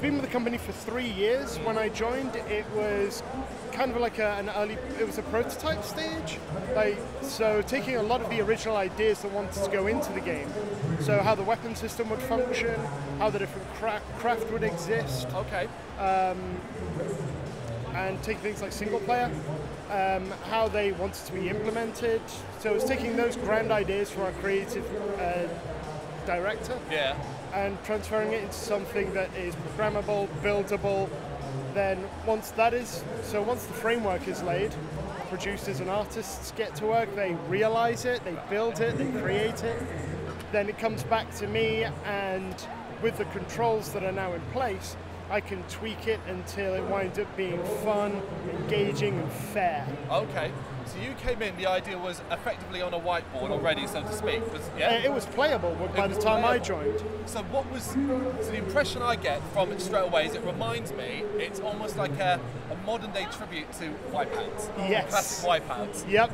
I've been with the company for 3 years. When I joined, it was kind of like it was a prototype stage. So taking a lot of the original ideas that wanted to go into the game. So how the weapon system would function, how the different craft would exist. Okay. And take things like single player, how they wanted to be implemented. So it's taking those grand ideas from our creative director, and transferring it into something that is programmable, buildable. Then once the framework is laid, producers and artists get to work, they realize it, they build it, they create it. Then it comes back to me, and with the controls that are now in place, I can tweak it until it winds up being fun, engaging, and fair. Okay. So you came in, the idea was effectively on a whiteboard already, so to speak. It was playable by the time I joined. So the impression I get from it straight away is it reminds me, it's almost like a modern day tribute to Wipeout. Yes. Classic Wipeout. Yep.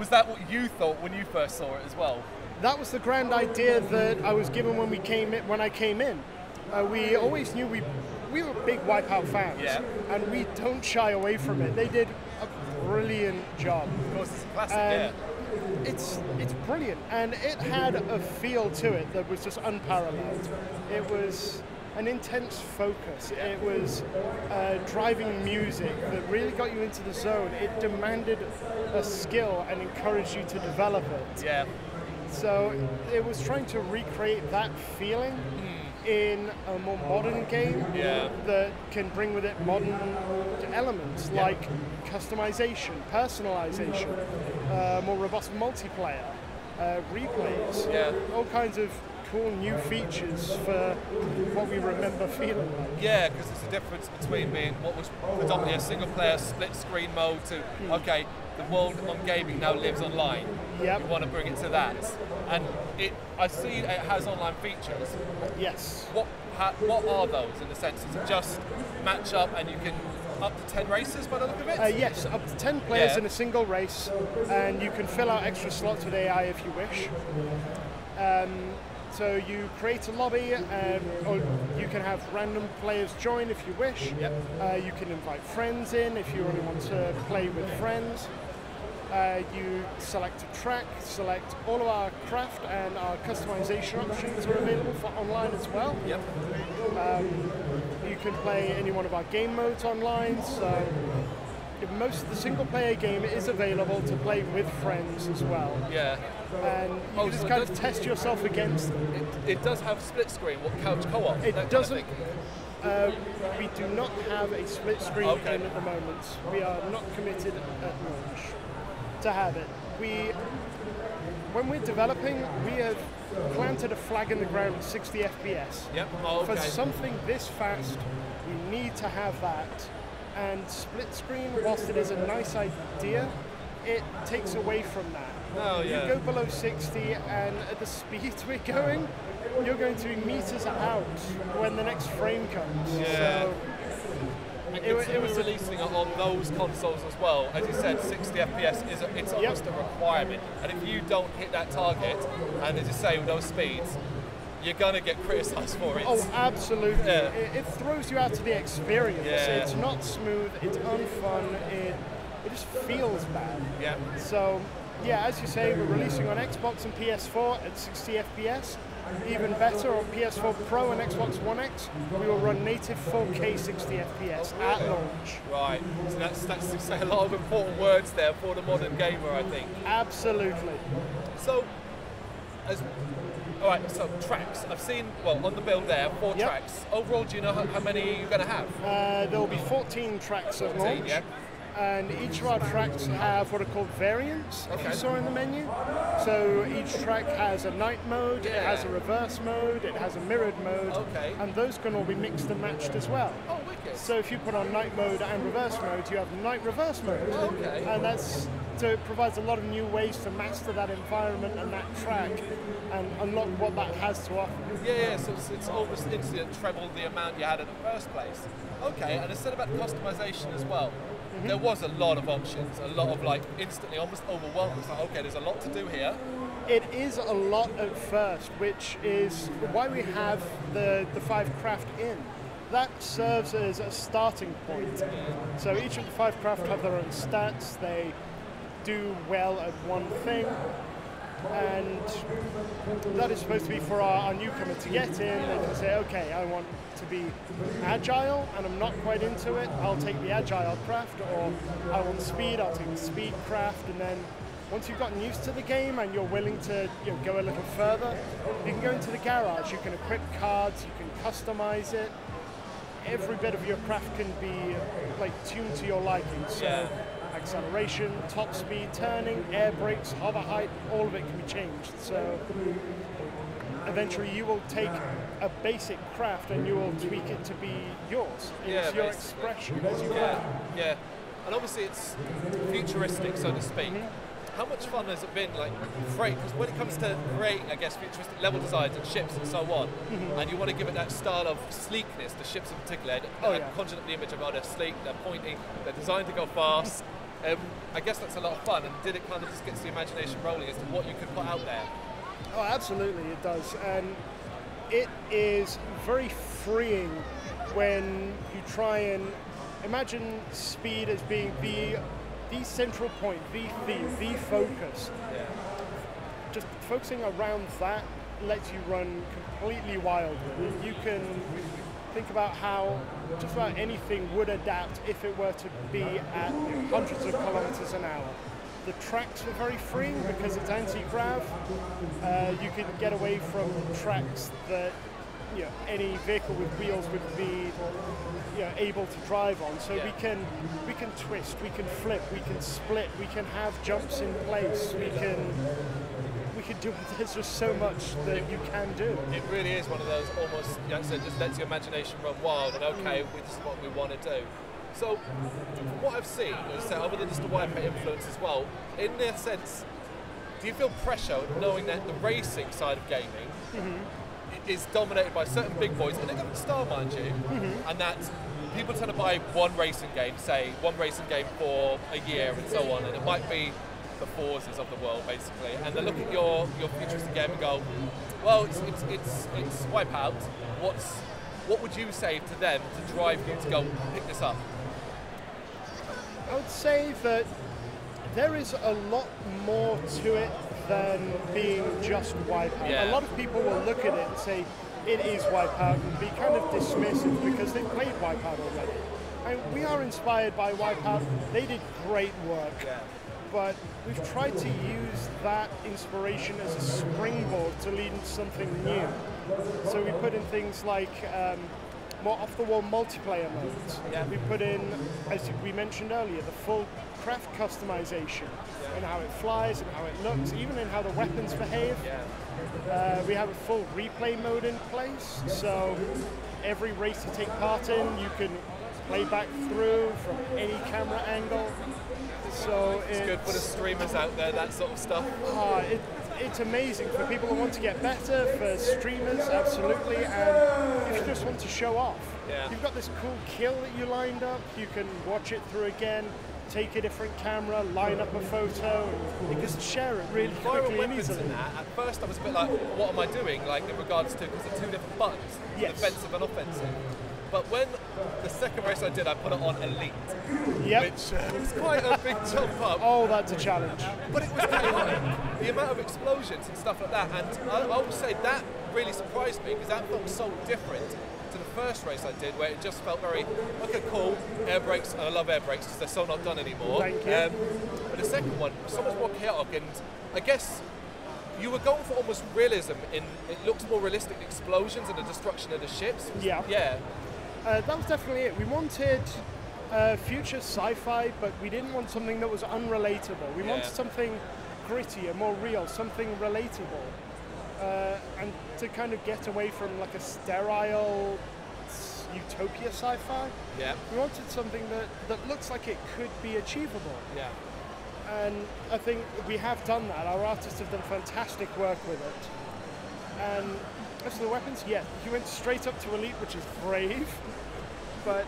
Was that what you thought when you first saw it as well? That was the grand idea that I was given when I came in. We always knew we were big Wipeout fans, and we don't shy away from it. They did a brilliant job. Of course, it's a classic, It's brilliant, and it had a feel to it that was just unparalleled. It was an intense focus. It was driving music that really got you into the zone. It demanded a skill and encouraged you to develop it. Yeah. So it was trying to recreate that feeling in a more modern game that can bring with it modern elements like customization, personalization, more robust multiplayer, replays, all kinds of cool new features for what we remember feeling like. Yeah, because there's a difference between being what was predominantly a single player split screen mode to, okay, the world on gaming now lives online. Yep. We want to bring it to that. And I see it has online features. Yes. What are those in the sense? Is it just match up and you can up to 10 races by the look of it? Yes, up to 10 players in a single race, and you can fill out extra slots with AI if you wish. So you create a lobby, or you can have random players join if you wish. Yep. You can invite friends in if you really want to play with friends. You select a track, select all of our craft, and our customization options are available for online as well. Yep. You can play any one of our game modes online, so most of the single player game is available to play with friends as well. Yeah. And you can just kind of test yourself against them. It does have split screen, couch co-op? It doesn't. We do not have a split screen in at the moment. We are not committed at launch to have it. When we're developing, we have planted a flag in the ground at 60 FPS. Yep. For something this fast, we need to have that. And split screen, whilst it is a nice idea, it takes away from that. Oh, yeah. You go below 60, and at the speed we're going, you're going to be meters out when the next frame comes. Yeah. So it was releasing on those consoles as well. As you said, 60 FPS it's almost a requirement. And if you don't hit that target, and as you say, with those speeds, you're going to get criticised for it. Oh, absolutely. Yeah. It throws you out of the experience. Yeah. It's not smooth, it's unfun, it just feels bad. Yeah. So, yeah, as you say, we're releasing on Xbox and PS4 at 60 FPS. Even better, on PS4 Pro and Xbox One X, we will run native 4K 60 FPS at launch. Right, so that's to say a lot of important words there for the modern gamer, I think. Absolutely. So, alright, so tracks. I've seen, well, on the build there, 4 tracks. Overall, do you know how many you're going to have? There will be 14 tracks at launch. Yeah. And each of our tracks have what are called variants, if you saw in the menu. So each track has a night mode, it has a reverse mode, it has a mirrored mode, and those can all be mixed and matched as well. Oh, wicked. So if you put on night mode and reverse mode, you have night reverse mode. Okay. And so it provides a lot of new ways to master that environment and that track and unlock what that has to offer. Yeah, so it's almost instantly trebled the amount you had in the first place. Okay, and it's said about customization as well. There was a lot of options, a lot of instantly almost overwhelmed. It's like, okay, there's a lot to do here. It is a lot at first, which is why we have the 5 craft in. that serves as a starting point. So each of the 5 craft have their own stats. They do well at one thing, and that is supposed to be for our newcomer to get in. They can say, okay, I want to be agile and I'm not quite into it, I'll take the agile craft, or I want speed, I'll take the speed craft. And then once you've gotten used to the game and you're willing to go a little further, you can go into the garage, you can equip cards, you can customize it. Every bit of your craft can be like tuned to your liking. So acceleration, top speed, turning, air brakes, hover height, all of it can be changed. So eventually you will take a basic craft and you will tweak it to be yours. It's your expression as you go. Yeah, and obviously it's futuristic, so to speak. How much fun has it been, like, because when it comes to creating, I guess, futuristic level designs and ships and so on, and you want to give it that style of sleekness, the ships in particular, conjured up the image of they're sleek, they're pointy, they're designed to go fast. I guess that's a lot of fun, and did it kind of just get the imagination rolling as to what you could put out there? Oh, absolutely, it does. And it is very freeing when you try and imagine speed as being the central point, the theme, the focus. Just focusing around that lets you run completely wild. You can think about how just about anything would adapt if it were to be at hundreds of kilometers an hour. The tracks are very freeing because it's anti-grav. You can get away from tracks that any vehicle with wheels would be able to drive on. So we can twist, we can flip, we can split, we can have jumps in place, we can do. There's just so much that you can do. It really is one of those almost, so it just lets your imagination run wild, and okay, this is what we want to do. So, from what I've seen, other than just the Wipeout influence as well, in their sense, do you feel pressure knowing that the racing side of gaming is dominated by certain big boys, and they're going to star, mind you, and that people tend to buy one racing game for a year and so on, and it might be the Forzas of the world, basically, and they look at your futuristic game and go, well, it's Wipeout. What would you say to them to drive you to go pick this up? I would say that there is a lot more to it than being just Wipeout. A lot of people will look at it and say it is Wipeout and be kind of dismissive because they've played Wipeout already. And we are inspired by Wipeout. They did great work. But we've tried to use that inspiration as a springboard to lead into something new. So we put in things like more off-the-wall multiplayer modes. We put in, as we mentioned earlier, the full craft customization and how it flies and how it looks, even in how the weapons behave. We have a full replay mode in place, so every race you take part in, you can play back through from any camera angle. So it's good for the streamers out there, that sort of stuff. It's amazing for people who want to get better, for streamers, absolutely, and if you just want to show off. You've got this cool kill that you lined up, you can watch it through again, take a different camera, line up a photo, and you just share it really quickly and easily. At first I was a bit like, what am I doing, like in regards to, because they're two different buttons, defensive and offensive. But when the second race I did, I put it on Elite, which was quite a big jump up. Oh, that's a challenge. But it was chaotic. The amount of explosions and stuff like that, and I would say that really surprised me because that felt so different to the first race I did, where it just felt very, okay, cool, air brakes, and I love air brakes because they're so not done anymore. Thank you. But the second one was so much more chaotic, and I guess you were going for almost realism in, it looks more realistic, the explosions and the destruction of the ships. That was definitely it. We wanted future sci-fi, but we didn't want something that was unrelatable. We wanted something grittier, more real, something relatable. And to kind of get away from like a sterile utopia sci-fi. We wanted something that looks like it could be achievable. And I think we have done that. Our artists have done fantastic work with it. And as for the weapons, you went straight up to Elite, which is brave, but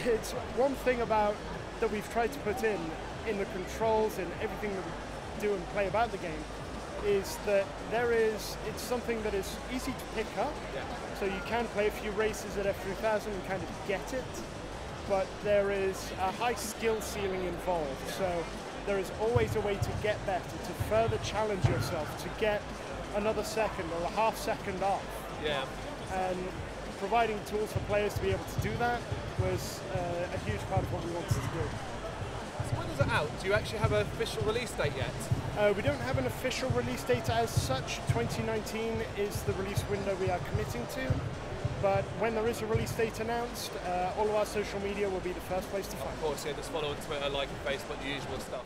it's one thing about that we've tried to put in the controls and everything that we do and play about the game is that it's something that is easy to pick up. Yeah. So you can play a few races at F3000 and kind of get it, but there is a high skill ceiling involved. So there is always a way to get better, to further challenge yourself, to get another second or a half second off. Yeah. And providing tools for players to be able to do that was a huge part of what we wanted to do. So when is it out? Do you actually have an official release date yet? We don't have an official release date as such. 2019 is the release window we are committing to. But when there is a release date announced, all of our social media will be the first place to find it. Of course, yeah, just follow on Twitter, like and Facebook, the usual stuff.